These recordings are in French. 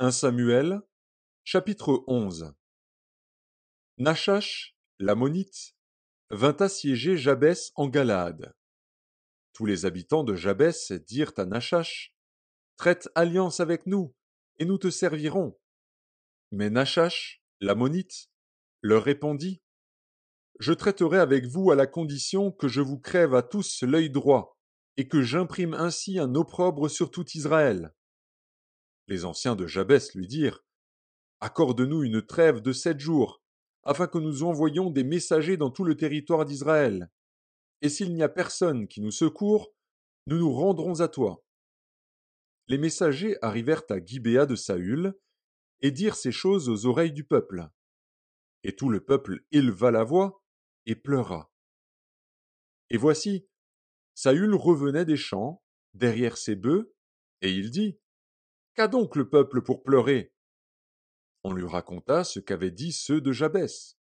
1 Samuel, chapitre 11. Nachash, l'ammonite, vint assiéger Jabès en Galaad. Tous les habitants de Jabès dirent à Nachash: Traite alliance avec nous, et nous te servirons. Mais Nachash, l'ammonite, leur répondit: Je traiterai avec vous à la condition que je vous crève à tous l'œil droit, et que j'imprime ainsi un opprobre sur tout Israël. Les anciens de Jabès lui dirent: Accorde-nous une trêve de 7 jours, afin que nous envoyions des messagers dans tout le territoire d'Israël. Et s'il n'y a personne qui nous secourt, nous nous rendrons à toi. Les messagers arrivèrent à Gibéa de Saül, et dirent ces choses aux oreilles du peuple. Et tout le peuple éleva la voix, et pleura. Et voici, Saül revenait des champs, derrière ses bœufs, et il dit: Qu'a donc le peuple pour pleurer? On lui raconta ce qu'avaient dit ceux de Jabès.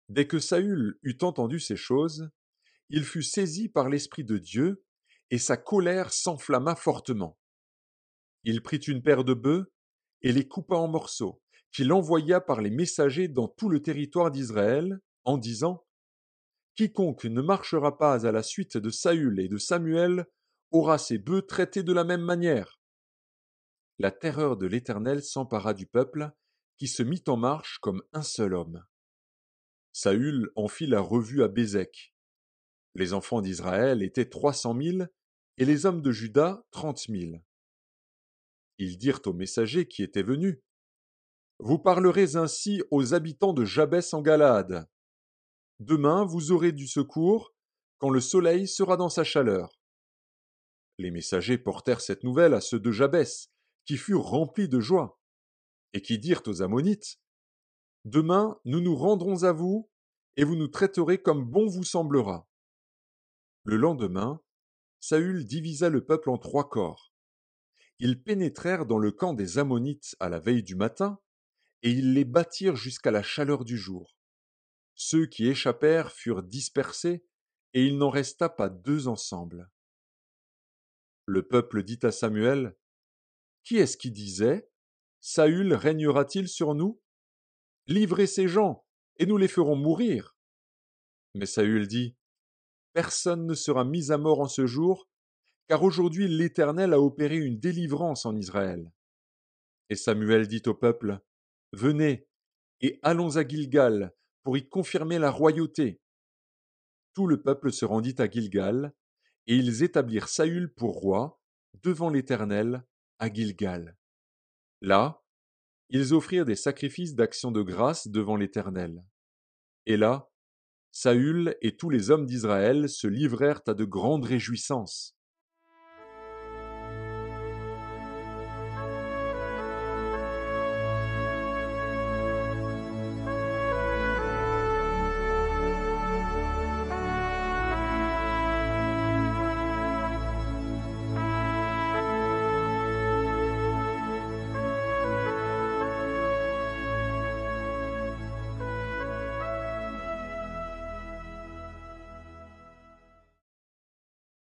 Dès que Saül eut entendu ces choses, il fut saisi par l'Esprit de Dieu, et sa colère s'enflamma fortement. Il prit une paire de bœufs, et les coupa en morceaux, qu'il envoya par les messagers dans tout le territoire d'Israël, en disant: Quiconque ne marchera pas à la suite de Saül et de Samuel aura ses bœufs traités de la même manière. La terreur de l'Éternel s'empara du peuple, qui se mit en marche comme un seul homme. Saül en fit la revue à Bézek. Les enfants d'Israël étaient 300 000, et les hommes de Juda 30 000. Ils dirent aux messagers qui étaient venus: Vous parlerez ainsi aux habitants de Jabès en Galaad. Demain vous aurez du secours, quand le soleil sera dans sa chaleur. Les messagers portèrent cette nouvelle à ceux de Jabès, qui furent remplis de joie, et qui dirent aux Ammonites: Demain nous nous rendrons à vous, et vous nous traiterez comme bon vous semblera. Le lendemain, Saül divisa le peuple en 3 corps. Ils pénétrèrent dans le camp des Ammonites à la veille du matin, et ils les battirent jusqu'à la chaleur du jour. Ceux qui échappèrent furent dispersés, et il n'en resta pas 2 ensemble. Le peuple dit à Samuel: Qui est-ce qui disait: Saül régnera-t-il sur nous? Livrez ces gens, et nous les ferons mourir. Mais Saül dit: Personne ne sera mis à mort en ce jour, car aujourd'hui l'Éternel a opéré une délivrance en Israël. Et Samuel dit au peuple: Venez, et allons à Gilgal, pour y confirmer la royauté. Tout le peuple se rendit à Gilgal, et ils établirent Saül pour roi, devant l'Éternel, à Gilgal. Là, ils offrirent des sacrifices d'action de grâce devant l'Éternel. Et là, Saül et tous les hommes d'Israël se livrèrent à de grandes réjouissances.